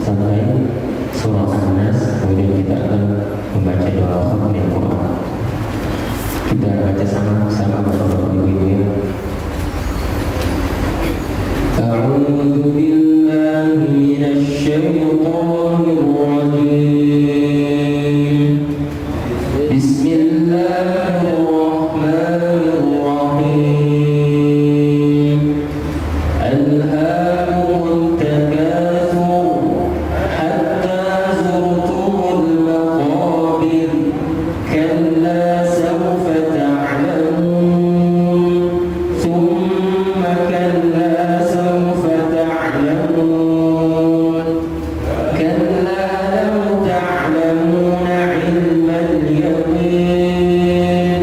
sampai surah An-Nas, kemudian kita akan membaca doa khatmil Quran. Kita baca sama-sama Bapak Ibu ya. A'udzu billahi minasy syaithanir rajim. Bismillahirrahmanirrahim. Alhaakumut takatsur hatta zurtumul maqabir. Kalla sawfa ta'lamun. Thumma kalla sawfa ta'lamun. Kalla law ta'lamuna 'ilmal yaqin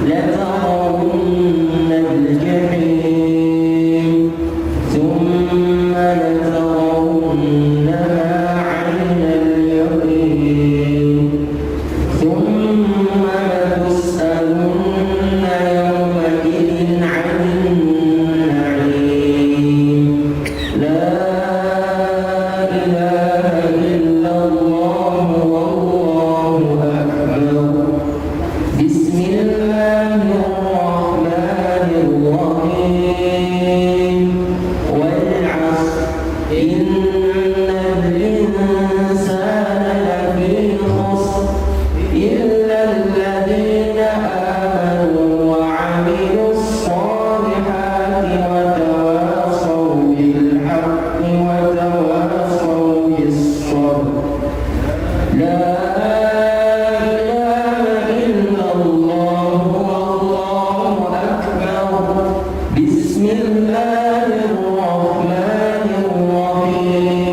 latarawunnal jahim. Thumma latarawunnaha 'aynal yaqin. Thumma latus'alunna yawma'idhin 'anil na'im. La ilaha illallah wallahu akbar. Bismillahirrahmanirrahim. Wal 'ashr innal insana lafi khusr illa alladhina amanu wa 'amilus solihati wa tawassaw bil haqqi wa tawassaw bis sabr. La ilaha illallah wallahu akbar. Bismillahirrahmanirrahim.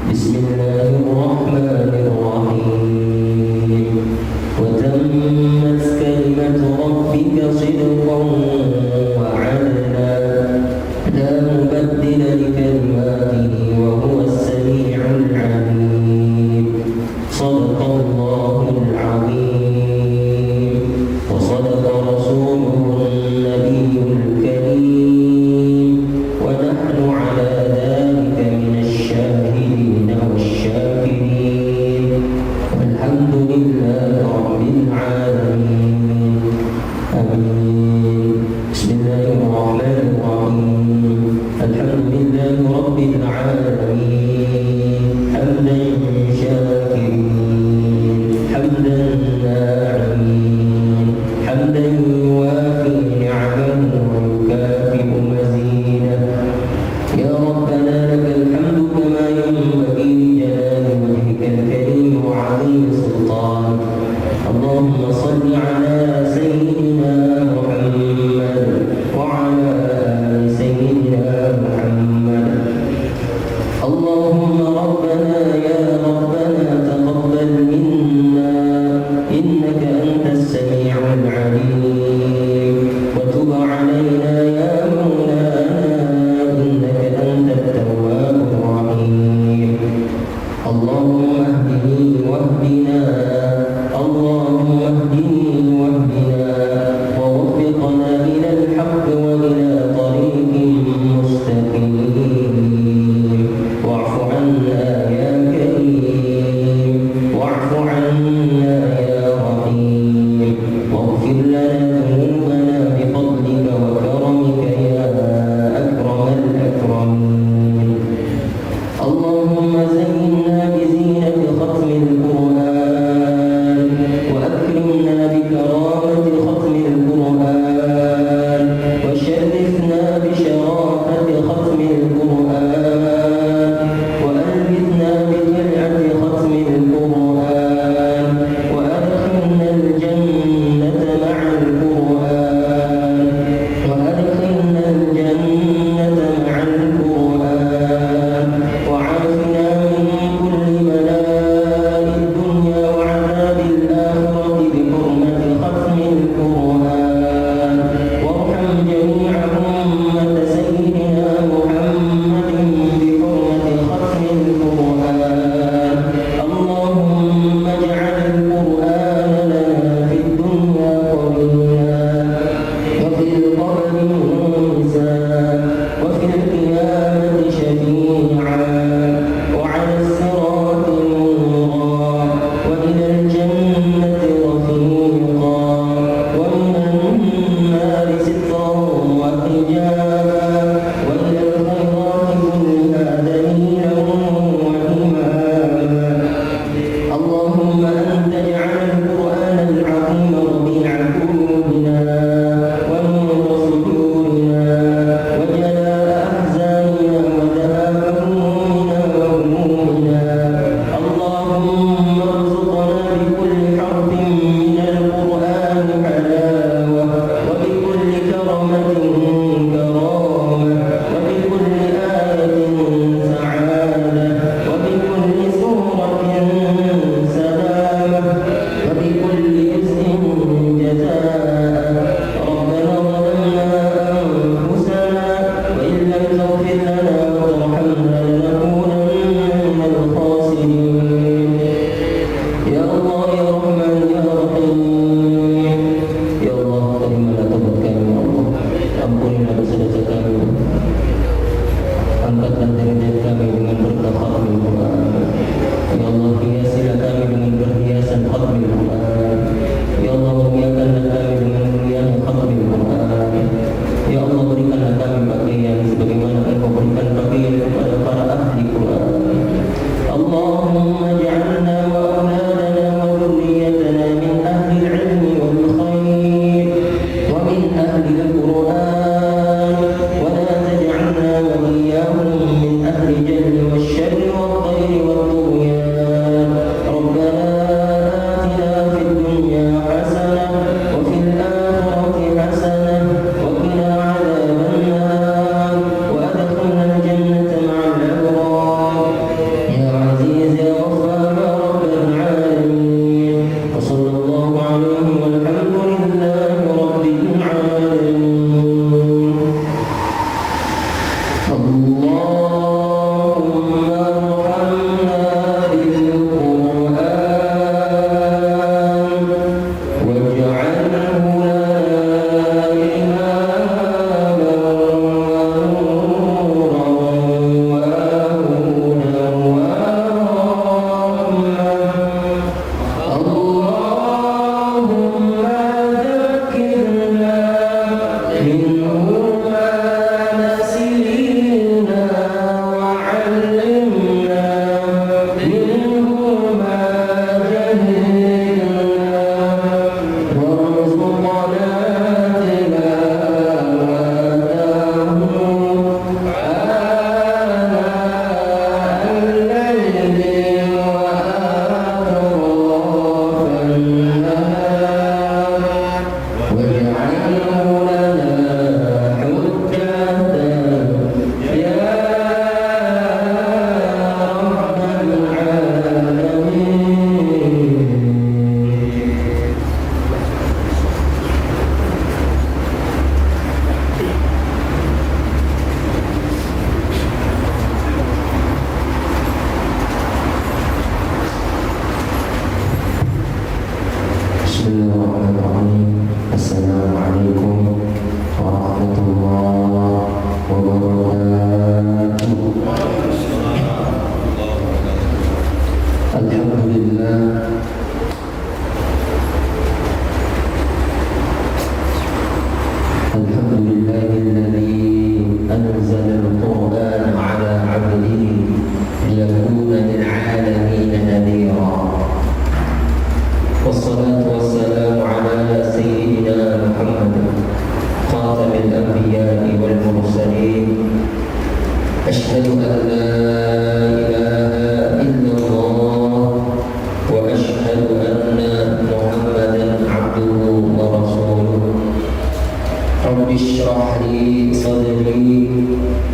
Bismillahirrahmanirrahim. Wa وتمت كلمة ربك صدقا وعدلا لا مبدل لكلماته وهو السميع العليم صدق الله العظيم وصدق رسوله النبي الكريم ونحن على ذلك من الشاهدين والشاكرين والحمد لله رب العالمين آمين. بسم الله الرحمن الرحيم الحمد لله رب العالمين حمدا شاكرين حمدا ناعمين حمدا يوافي نعمه ويكافئ مزيده يا ربنا لك الحمد كما ينبغي لجلال وجهك الكريم وعظيم سلطانك اللهم صل على سيدنا محمد وعلى آل سيدنا محمد اللهم ربنا يا ربنا تقبل منا إنك أنت السميع العليم وتب علينا يا مولانا إنك أنت التواب الرحيم اللهم اهدني واهدنا اللهم اهدني واهدنا والحمد لله رب العالمين. اللهم ارحمنا بالقرآن واجعله لنا إماما ونورا وهدى ورحمة. اللهم ذكرنا منه ما نسينا وعلمنا منه ما جهلنا وارزقنا تلاوته آناء الليل وأطراف النهار واجعله لنا حجة يا رب العالمين. Bismillahirrahmanirrahim. Assalamualaikum warahmatullahi wabarakatuh. Alhamdulillah, alhamdulillahilladzi anzala al-Qur'ana 'ala 'abdihi liyakuna lil'alamin nadhira. والصلاة والسلام على سيدنا محمد خاتم الأنبياء والمرسلين. أشهد أن لا إله إلا الله وأشهد أن محمدا عبده ورسوله. رب اشرح لي صدري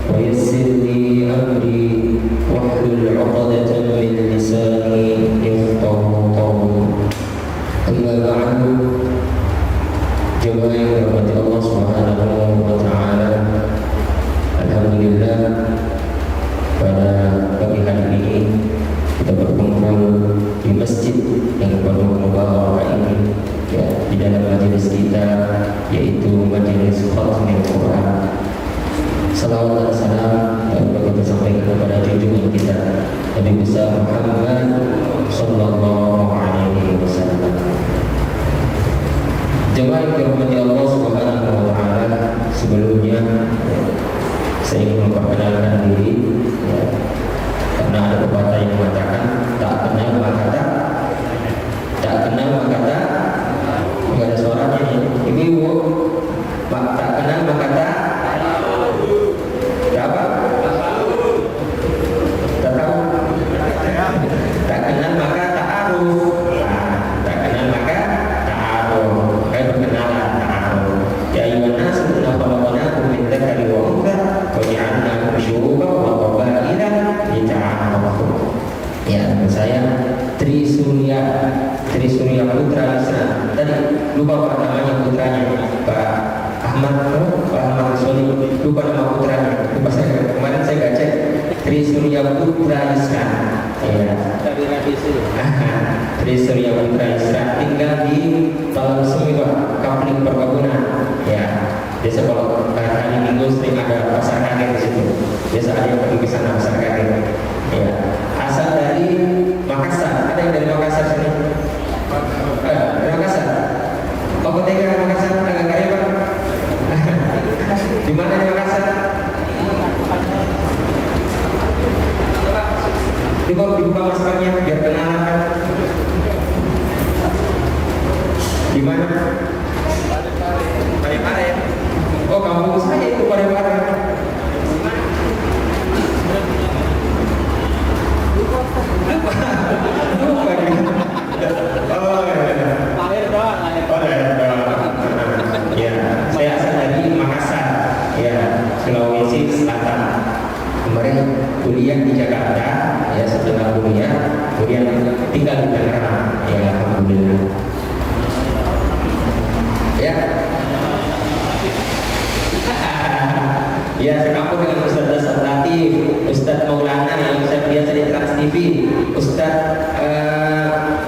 ويسر لي أمري واحلل عقدة من لساني يفقهوا قولي. Amma ba'du. Jemaah yang dirahmati Allah Subhanahu wa taala. Alhamdulillah, pada pagi hari ini kita berkumpul di masjid yang penuh mubarakah ini, ya, di dalam majelis kita, yaitu majelis khatmil Quran. Salawat dan salam kita sampaikan kepada junjungan kita Nabi besar Muhammad sallallahu alaihi wasallam. Jemaah yang dirahmati Allah Subhanahu wa taala, sebelumnya saya ingin memperkenalkan diri, ya, karena ada pepatah yang mengatakan tak kenal maka tak kenal maka tak ada suaranya ya. Ibu, tak kenal maka tak apa? Tak tahu. Tak kenal maka tak aruf. Tak kenal maka tak aruf. Kayak perkenalan tak aruf. Ya ayuhan nas, inna khalaqnakum min dzakari wa untha wa ja'alnakum syu'uban wa qabaila lita'arafu. Ya, saya Tri Surya Putra Isra. Tadi lupa Pak namanya putranya, Pak Ahmad Soli, lupa nama putranya. Lupa saya, kemarin saya nggak cek. Tri Surya Putra Isra. Ya. Tri Surya Putra Isra tinggal di Talasemi, Pak, Kapling Perkebunan. Ya. Biasa kalau hari Minggu sering ada pasar kaget di situ. Biasa ada yang pergi ke sana pasar kaget. Ya. Asal dari Makassar. Ada yang dari Makassar sini? Dari Makassar. Kota Makassar agak kaya, Pak. Di mana di Makassar? Dibuka maskernya biar kenalan. Di mana? Parepare ya? Oh, kampung saya itu Parepare. Lupa dia. Oh ya. Ya, saya asal dari Makassar. Ya, Sulawesi Selatan. Kemarin kuliah di Jakarta, ya, setelah kuliah kemudian tinggal di Tangerang. Ya, alhamdulillah. Ya, sekampung dengan Ustaz Latif, Ustaz Maulana yang saya biasa di Trans TV, Ustaz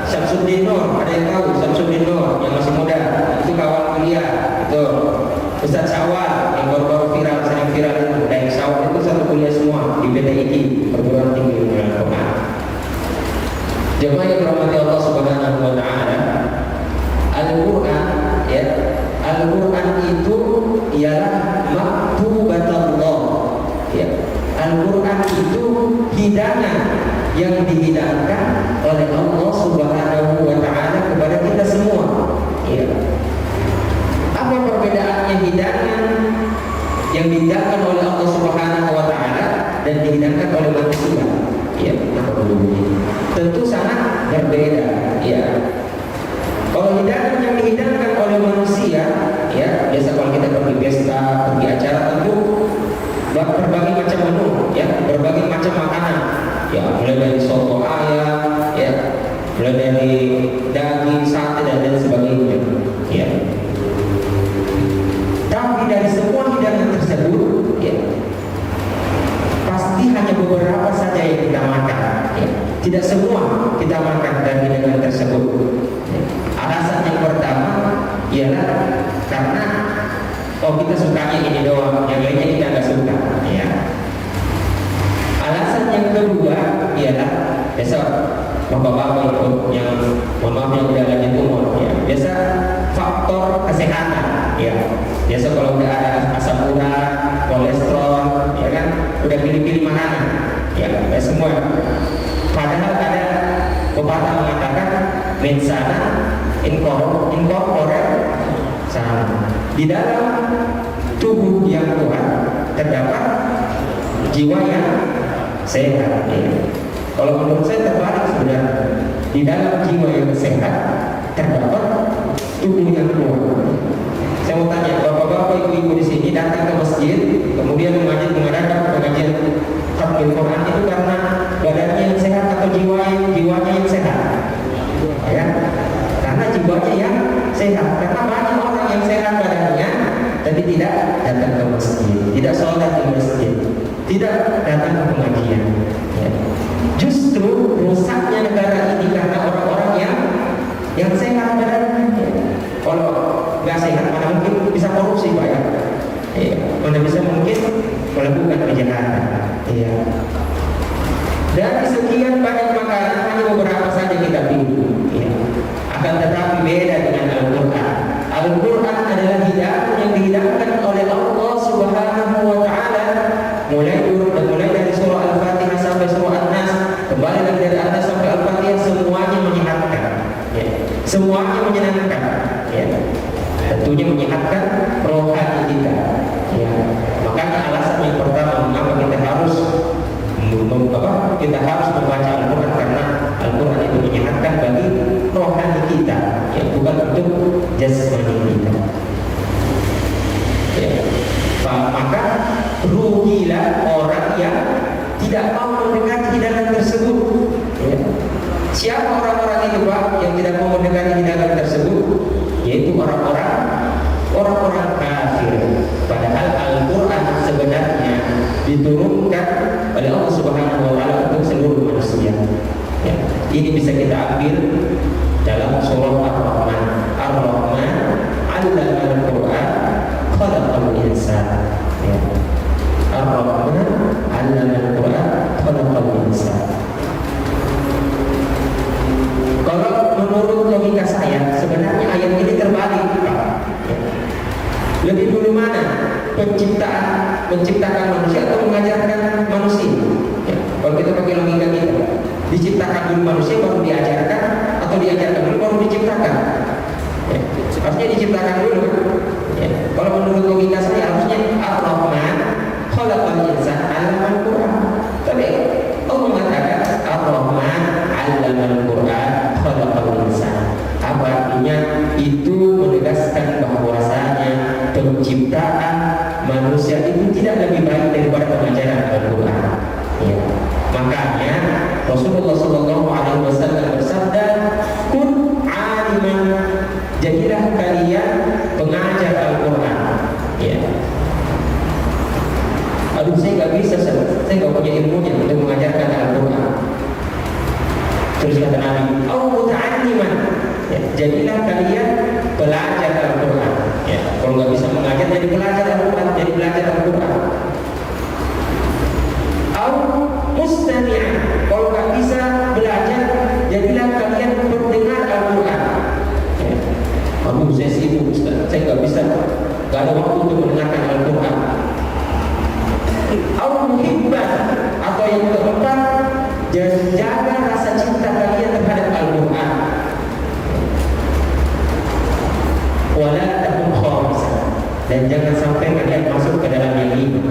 Syamsuddin Nur, ada yang tahu Syamsuddin Nur yang masih muda, itu kawan kuliah, itu Ustaz Syawal yang baru-baru viral, sering viral itu, dan Syawal itu satu kuliah semua di PTIQ, perguruan tinggi ilmu Al-Quran. Jemaah yang dirahmati Allah Subhanahu wa taala, Al-Qur'an ya, Al-Qur'an itu ialah maktubatullah ya. Al-Qur'an itu hidangan yang dihidangkan oleh Allah Subhanahu wa taala kepada kita semua ya. Apa perbedaannya hidangan yang dihidangkan oleh Allah Subhanahu wa taala dan dihidangkan oleh manusia? Ya, tentu sangat berbeda ya. Kalau hidangan yang dihidangkan oleh manusia ya, biasa kalau kita pergi pesta, pergi acara, tentu berbagai macam menu ya, berbagai macam makanan ya, mulai dari soto ayam ya, mulai dari daging, sate dan lain sebagainya ya. Tapi dari semua hidangan tersebut ya, pasti hanya beberapa saja yang kita makan ya. Tidak semua kita makan dari hidangan tersebut ya. Alasan yang pertama ialah karena kita sukanya ini doang, yang lainnya kita nggak suka ya. Alasan yang kedua ialah besok bapak-bapak ikut yang mohon maaf yang udah lanjut umur ya, biasa faktor kesehatan ya. Biasa kalau udah ada asam urat, kolesterol ya kan, udah pilih-pilih makanan ya, semua. Padahal ada pepatah mengatakan mensana incorpore sana, di dalam tubuh yang kuat terdapat jiwa yang sehat ya. Kalau menurut saya terbalik sebenarnya, di dalam jiwa yang sehat terdapat tubuh yang kuat. Saya mau tanya, bapak-bapak, ibu-ibu di sini datang ke masjid, kemudian mengadakan pengajian khatmul Quran itu karena badannya yang sehat atau jiwanya yang sehat? Ya, karena jiwanya yang sehat. Karena banyak orang yang sehat badannya, tapi tidak datang ke masjid, tidak sholat di masjid, tidak datang ke pengajian. Ya. Justru rusaknya negara ini karena orang-orang yang sehat badannya. Ya. Kalau nggak sehat, mana mungkin bisa korupsi, Pak ya? Iya. Mana bisa mungkin melakukan kejahatan? Iya. Dari sekian banyak makanan hanya beberapa saja kita pilih. Iya. Akan tetapi beda dengan Al-Quran. Al-Quran adalah hidangan yang dihidangkan oleh Allah Subhanahu wa taala, mulai dari surah Al-Fatihah sampai surah An-Nas, kembali lagi dari An-Nas sampai Al-Fatihah, semuanya menyehatkan. Ya. Semuanya menyenangkan. Ya. Tentunya menyehatkan rohani kita. Ya. Makanya alasan yang pertama mengapa kita harus membaca Al-Quran, karena Al-Quran itu menyehatkan bagi rohani kita, ya, bukan untuk jasmani kita. Ya. Maka rugilah orang yang tidak mau mendekati hidangan tersebut. Ya. Siapa orang-orang itu, Pak, yang tidak mau mendekati hidangan tersebut? Yaitu orang-orang kafir. Padahal Al-Quran sebenarnya diturunkan oleh Allah Subhanahu wa taala untuk seluruh manusia. Ya. Ini bisa kita ambil dalam surah Ar-Rahman. Ar-Rahman 'allama al-Qur'an khalaqal insan. Ya. Ar-Rahman 'allama al-Qur'an khalaqal insan. Kalau menurut logika saya, sebenarnya ayat ini terbalik, Pak. Ya. Lebih dulu mana? Menciptakan manusia atau mengajarkan manusia? Ya. Kalau kita pakai logika kita, diciptakan dulu manusia baru diajarkan, atau diajarkan dulu baru diciptakan? Ya. Harusnya diciptakan dulu. Ya. Kalau menurut logika saya harusnya Ar-Rahman khalaqal insan 'allamal Qur'an. Tapi Allah mengatakan Ar-Rahman 'allamal Qur'an khalaqal insan. Apa artinya? Itu menegaskan bahwasanya penciptaan manusia itu tidak lebih baik daripada pengajaran Al-Quran. Ya. Makanya Rasulullah SAW bersabda, "Kun 'aliman," jadilah kalian pengajar Al-Quran. Ya. Aduh, saya nggak bisa, saya nggak punya ilmunya untuk mengajarkan Al-Quran. Terus kata Nabi, ta'alliman, ya, jadilah kalian belajar Al-Quran. Ya, kalau nggak bisa mengajar, jadi belajar Al-Quran, jadi belajar Al-Quran. Mustami'an, kalau nggak bisa belajar, jadilah kalian pendengar Al-Quran. Ya. Aduh, saya sibuk, Ustaz, saya nggak bisa, nggak ada waktu untuk mendengarkan Al-Quran. Muhibban, atau yang keempat, jaga rasa cinta kalian terhadap Al-Quran. Wala takun khamisan, dan jangan sampai kalian masuk ke dalam yang ini.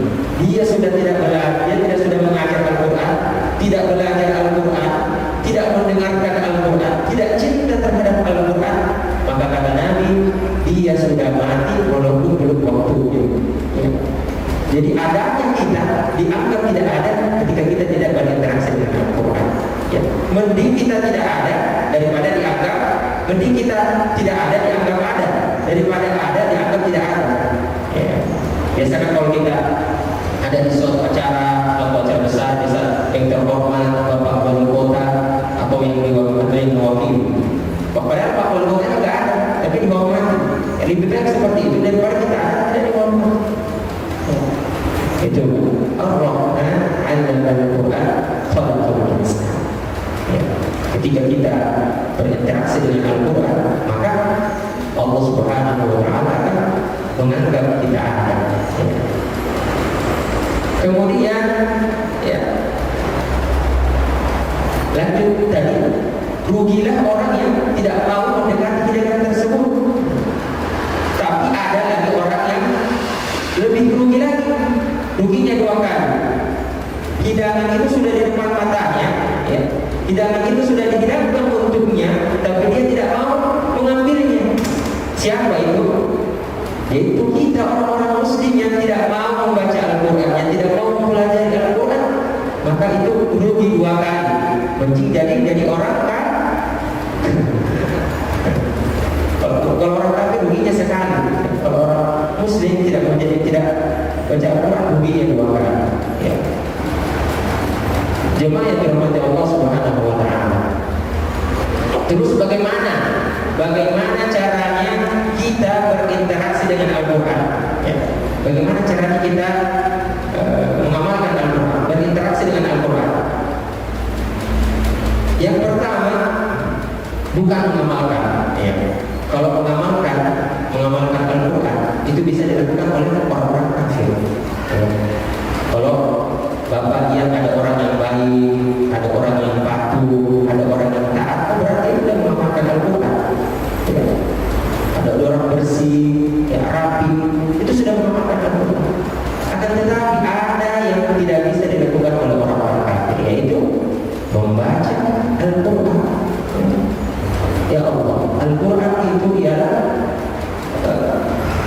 Dia sudah tidak belajar, dia tidak sudah mengajar Al-Quran, tidak belajar Al-Quran, tidak mendengarkan Al-Quran, tidak cinta terhadap Al-Quran, maka kata Nabi, dia sudah mati walaupun belum waktunya. Ya. Jadi adanya kita dianggap tidak ada ketika kita tidak berinteraksi dengan Al-Quran. Ya. Mending kita tidak ada daripada dianggap, mending kita tidak ada dianggap ada daripada ada dianggap tidak ada. Ya. Biasanya kalau kita ada di suatu acara besar, misal yang terhormat Bapak Wali Kota atau yang diwakili mewakili, padahal Pak Wali Kota nggak ada, tapi dihormati. Ya, lebih baik seperti itu daripada kita ada tidak dihormati. Itu Ar-Rahman 'allama al-Quran khalaqal insan. Ya. Ketika kita berinteraksi dengan Al-Quran, maka Allah Subhanahu wa Ta'ala akan menganggap kita ada. Ya. Kemudian, ya, lanjut tadi, rugilah orang yang tidak mau mendekati hidangan tersebut. Tapi ada lagi orang yang lebih rugi lagi. Ruginya dua kali. Hidangan itu sudah di depan matanya, ya. Hidangan itu sudah dihidangkan untuknya, tapi dia tidak mau mengambilnya. Siapa itu? Yaitu kita, orang-orang Muslim yang tidak mau membaca Al-Quran, yang tidak mau mempelajari Al-Quran. Maka itu rugi dua kali. Mending jadi orang kan? Kalau orang kafir ruginya sekali. Kalau orang Muslim tidak baca Al-Quran, ruginya dua kali. Ya. Jemaah yang dirahmati Allah Subhanahu wa Ta'ala. Terus bagaimana caranya kita berinteraksi dengan Al-Quran? Ya. Bagaimana caranya kita mengamalkan Al-Quran, berinteraksi dengan Al-Quran? Yang pertama, bukan mengamalkan. Ya. Kalau mengamalkan Al-Quran itu bisa dilakukan oleh orang-orang kafir. Ya. Kalau Bapak lihat ada orang yang baik, ada orang yang patuh, ada orang yang taat, berarti itu sudah mengamalkan Al-Quran. Ya. Ada orang bersih, ya, rapi, itu sudah mengamalkan Al-Quran. Akan tetapi ada yang tidak bisa dilakukan oleh orang-orang kafir, yaitu membaca Al-Quran. Ya Allah, Al-Quran itu ialah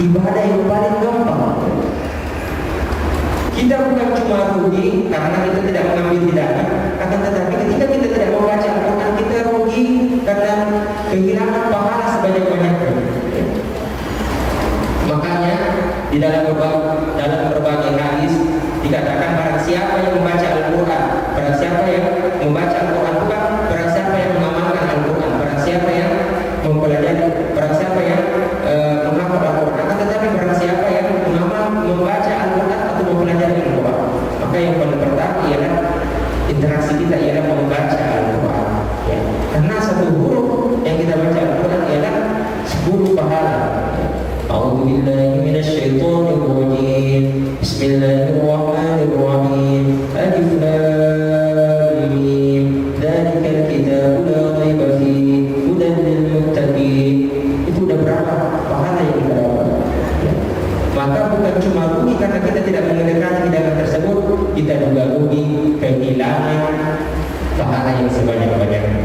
ibadah yang paling gampang. Kita bukan cuma rugi karena kita tidak mengambil hidangan, akan tetapi ketika kita tidak membaca Al-Quran, kita rugi karena kehilangan pahala sebanyak-banyaknya. Makanya di dalam berbagai hadis dikatakan, barang siapa yang membaca Al-Quran, barang siapa yang membaca Al-Quran, bukan barang siapa yang mengamalkan Al-Quran, barang siapa yang mempelajari, barang siapa yang menghafal Al-Quran, akan tetapi barang siapa yang membaca Al-Quran atau mempelajari Al-Quran, maka yang paling pertama ialah interaksi kita ialah membaca Al-Quran. Ya. Karena satu huruf yang kita baca Al-Quran ialah 10 pahala. A'udzubillahi minasyaitonir rajim. Bismillahirrahmanirrahim. Alif lam mim. Dzalikal kitabu la raiba fihi hudan lil muttaqin. Itu udah berapa pahala yang kita dapat? Ya. Maka bukan cuma rugi karena kita tidak mendekati hidangan tersebut, kita juga rugi kehilangan pahala yang sebanyak-banyaknya.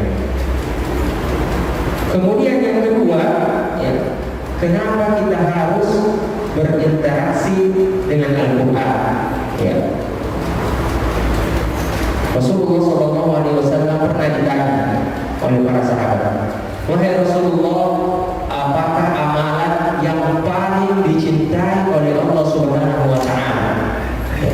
Kemudian yang kedua, ya, kenapa kita harus berinteraksi dengan Al-Quran? Ya. Rasulullah SAW pernah ditanya oleh para sahabat, wahai Rasulullah, apakah amalan yang paling dicintai oleh Allah Subhanahu wa Ta'ala? Ya.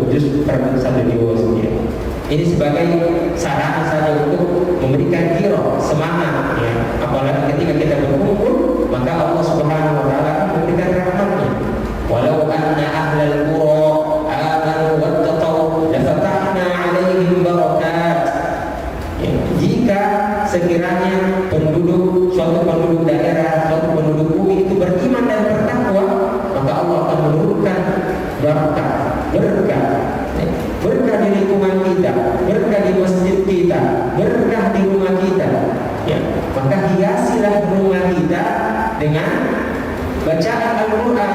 juz per 1 juz ya. Ini sebagai sarana saja untuk memberikan giro, semangat ya. Apalagi ketika kita berkumpul, maka Allah Subhanahu wa taala akan memberikan rahmatnya. Walau anna ahlal qura amanu wattaqau lafatahna 'alaihim barakat. Ya, jika sekiranya suatu penduduk daerah, suatu penduduk bumi itu beriman dan bertakwa, maka Allah akan menurunkan berkah di lingkungan kita, berkah di masjid kita, berkah di rumah kita ya. Maka hiasilah rumah kita dengan bacaan Al-Quran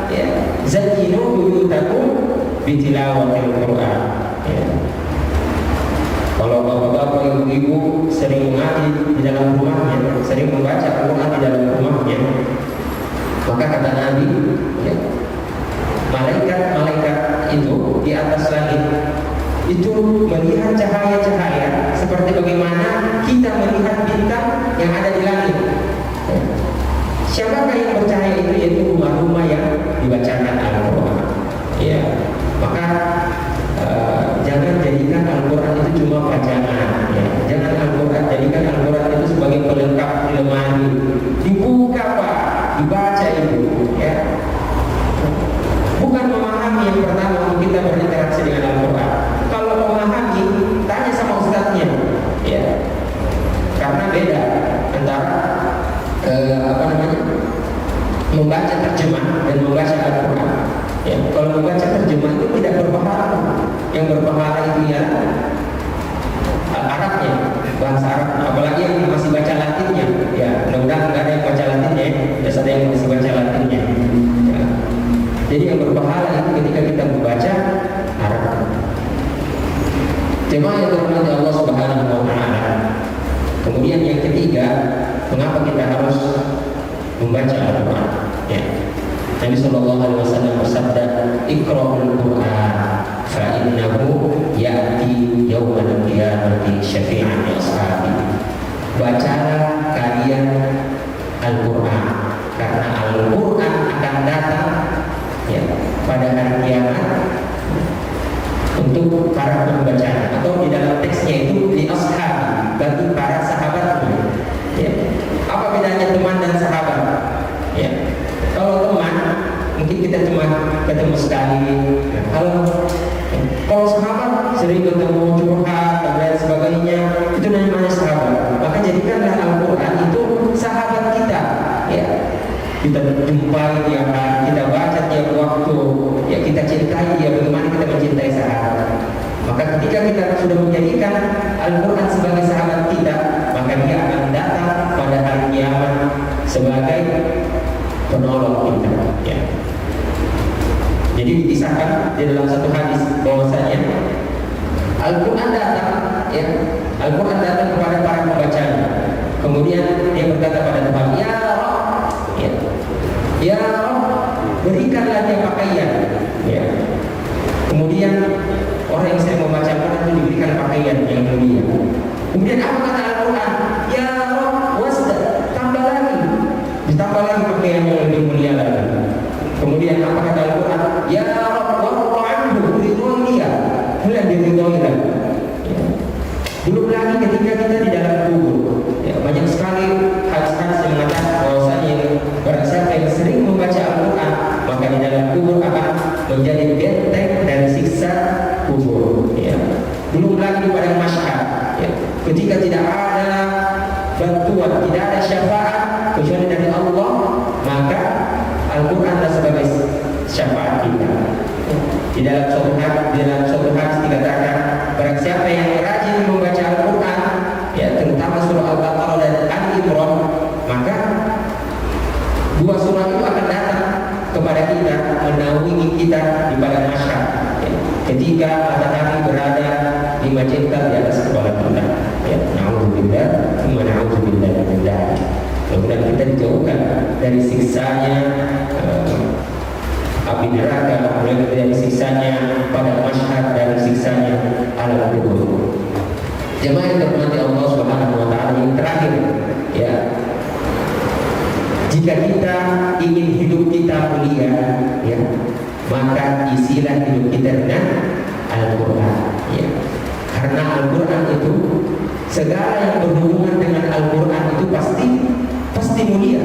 ya. Zayyinu buyutakum bitilawatil Quran ya. Kalau bapak-bapak, ibu-ibu sering mengaji di dalam rumahnya, sering membaca Al-Quran di dalam rumahnya, maka kata Nabi ya, malaikat-malaikat itu di atas langit itu melihat cahaya-cahaya seperti bagaimana kita melihat bintang yang ada di langit. Siapakah yang bercahaya itu? Yaitu rumah-rumah yang dibacakan Al-Quran ya. Maka jangan jadikan Al-Quran itu cuma pajangan ya. Jangan jadikan Al-Quran itu sebagai pelengkap di lemari. Dibuka Pak, dibaca itu ya. Bukan memahami yang pertama untuk kita berinteraksi dengan Al-Quran. Kalau memahami, tanya sama ustadznya ya. Karena beda antara membaca terjemah dan membaca Al-Quran ya. Kalau membaca terjemah itu tidak berpahala. Yang berpahala itu ya Arabnya, bahasa Arab. Apalagi yang masih baca Latinnya ya. Mudah-mudahan nggak ada yang baca Latinnya ya. Biasa ada yang masih baca Latinnya ya. Jadi yang berpahala itu ketika kita membaca Arab. Jemaah yang dirahmati Allah Subhanahu wa taala. Kemudian yang ketiga, mengapa kita harus membaca Al-Quran ya. Nabi sallallahu alaihi wasallam bersabda, "Iqra'ul Qur'an fa innahu ya'ti yaumal qiyamati syafi'an li ashabi." Bacalah kalian Al-Quran karena Al-Quran akan datang ya pada hari kiamat untuk para pembacanya, atau di dalam teksnya itu li ashabi, bagi para sahabatnya ya. Apa bedanya teman dan sahabat ya? Kalau teman mungkin kita cuma ketemu sekali ya. Kalau sahabat sering ketemu, curhat dan lain sebagainya, itu namanya sahabat. Maka jadikanlah Al-Quran itu sahabat kita ya. Kita jumpai tiap hari, kita baca tiap waktu ya, kita cintai dia. Bagaimana kita mencintai sahabat? Maka ketika kita sudah menjadikan Al-Quran sebagai sahabat kita, maka dia akan datang pada hari kiamat sebagai penolong kita ya. Jadi dikisahkan di dalam satu hadis bahwasanya Al-Quran datang ya, Al-Quran datang kepada para pembacanya. Kemudian dia berkata pada Tuhan, "Ya Rabb, ya Rabb, berikanlah dia pakaian ya." Kemudian orang yang sering membaca Al-Quran itu diberikan pakaian yang mulia. Kemudian apa kata Al-Quran? "Ya Rabb, wasda", tambah lagi, ditambah lagi pakaian yang lebih mulia lagi. Kemudian apa kata Al-Quran? "Ya Rabb, warḍa 'anhu", ridhoi dia, mulai diridhoi lagi ya. Belum lagi ketika kita di dalam kubur ya, banyak sekali hadis-hadis yang mengatakan bahwasanya barang siapa yang sering membaca Al-Quran, maka di dalam kubur akan menjadi benteng dari siksa kubur ya. Belum lagi pada masyhad ya, ketika tidak ada bantuan, tidak ada syafaat kecuali dari Allah, maka Al-Quranlah sebagai syafaat kita. Di dalam suatu hadis dikatakan, barang siapa yang rajin membaca Al-Quran ya, terutama surah Al-Baqarah dan Al-Imran, maka dua surah itu akan datang kepada kita, menaungi kita di padang mahsyar ya. Ketika matahari berada di majengkal di atas kepala kita ya. Na'udzubillah wa na'udzubillah min dzalik. Kemudian kita dijauhkan dari siksanya api neraka, mulai dari siksanya pada masyhad, dari siksanya alam kubur. Jemaah yang dirahmati Allah Subhanahu wa taala, yang terakhir ya, jika kita ingin hidup kita mulia ya, maka isilah hidup kita dengan Al-Quran. Ya. Karena Al-Quran itu, segala yang berhubungan dengan Al-Quran itu pasti mulia.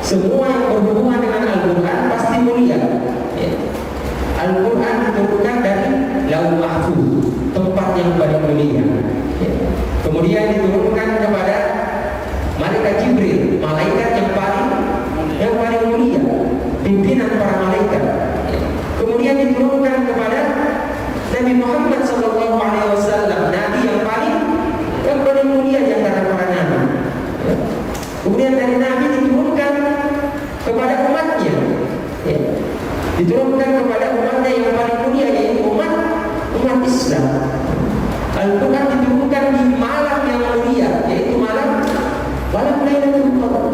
Semua yang berhubungan dengan Al-Quran pasti mulia. Ya. Al-Quran diturunkan dari Lauh Mahfuz, tempat yang paling mulia. Ya. Kemudian diturunkan kepada malaikat Jibril, malaikat yang paling mulia, pimpinan para malaikat. Ya. Kemudian diturunkan kepada Nabi Muhammad SAW, Nabi yang paling mulia di antara para nabi. Ya. Kemudian dari Nabi diturunkan kepada umatnya. Ya. Diturunkan kepada umatnya yang paling mulia, yaitu umat Islam. Al-Quran diturunkan di malam yang mulia, yaitu malam Lailatul Qadar.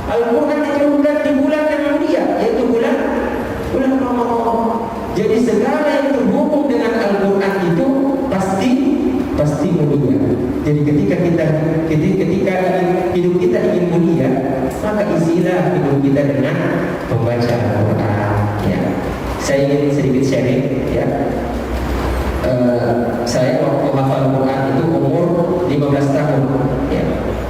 Al-Quran diturunkan di bulan yang mulia, yaitu bulan Ramadan. Jadi segala yang terhubung dengan Al-Quran itu pasti mulia. Jadi ketika hidup kita ingin mulia, maka isilah hidup kita dengan membaca Al-Quran. Ya. Saya ingin sedikit sharing. Ya. Saya waktu hafal Quran itu umur 15 tahun. Ya.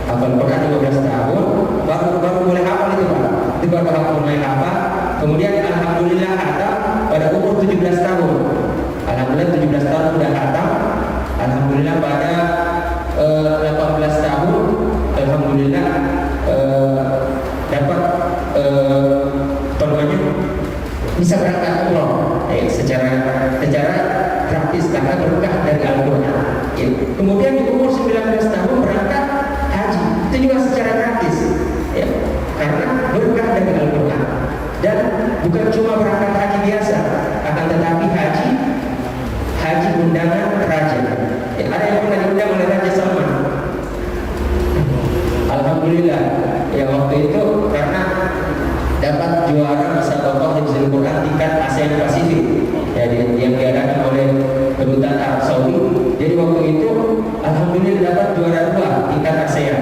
Hafal Quran 15 tahun, baru mulai hafal itu Pak. Itu baru mulai hafal. Kemudian alhamdulillah khatam pada umur 17 tahun. Alhamdulillah 17 tahun sudah khatam. Alhamdulillah pada 18 tahun, alhamdulillah dapat bisa berangkat umroh. Secara praktis karena berkah dari Al-Quran. Ya. Kemudian di umur 19 tahun berangkat haji, itu juga secara praktis. Ya. Karena berkah dari Al-Quran. Dan bukan cuma berangkat haji biasa, akan tetapi haji undangan raja. Ya, ada yang pernah diundang oleh Raja Salman. Alhamdulillah. Ya waktu itu karena dapat juara musabaqah hifdzul Quran tingkat ASEAN Pasifik. Ya, yang diadakan oleh Kedutaan Arab Saudi. Jadi waktu itu alhamdulillah dapat juara 2 tingkat ASEAN.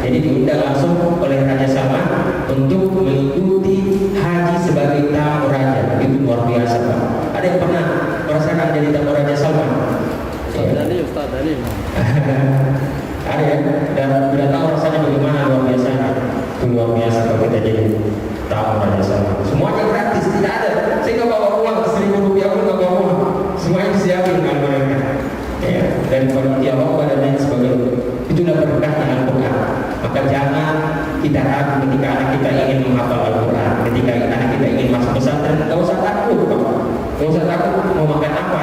Jadi diundang langsung oleh Raja Salman untuk mengikuti haji sebagai tamu raja. Itu luar biasa Pak. Ada yang pernah merasakan jadi tamu Raja Salman? Ustaz Ali. Ada ya, dan sudah tahu rasanya bagaimana luar biasanya. Itu luar biasa kalau kita jadi tamu Raja Salman. Semuanya gratis, tidak ada. Saya nggak bawa uang, 1.000 rupiah pun nggak bawa uang. Semuanya disiapin dengan mereka. Ya, dan panitia lomba dan lain sebagainya. Itulah berkahnya Al-Quran. Maka jangan kita ragu ketika anak kita ingin menghafal Al-Quran. Ketika anak kita ingin masuk pesantren, nggak usah takut, Pak. Nggak usah takut mau makan apa,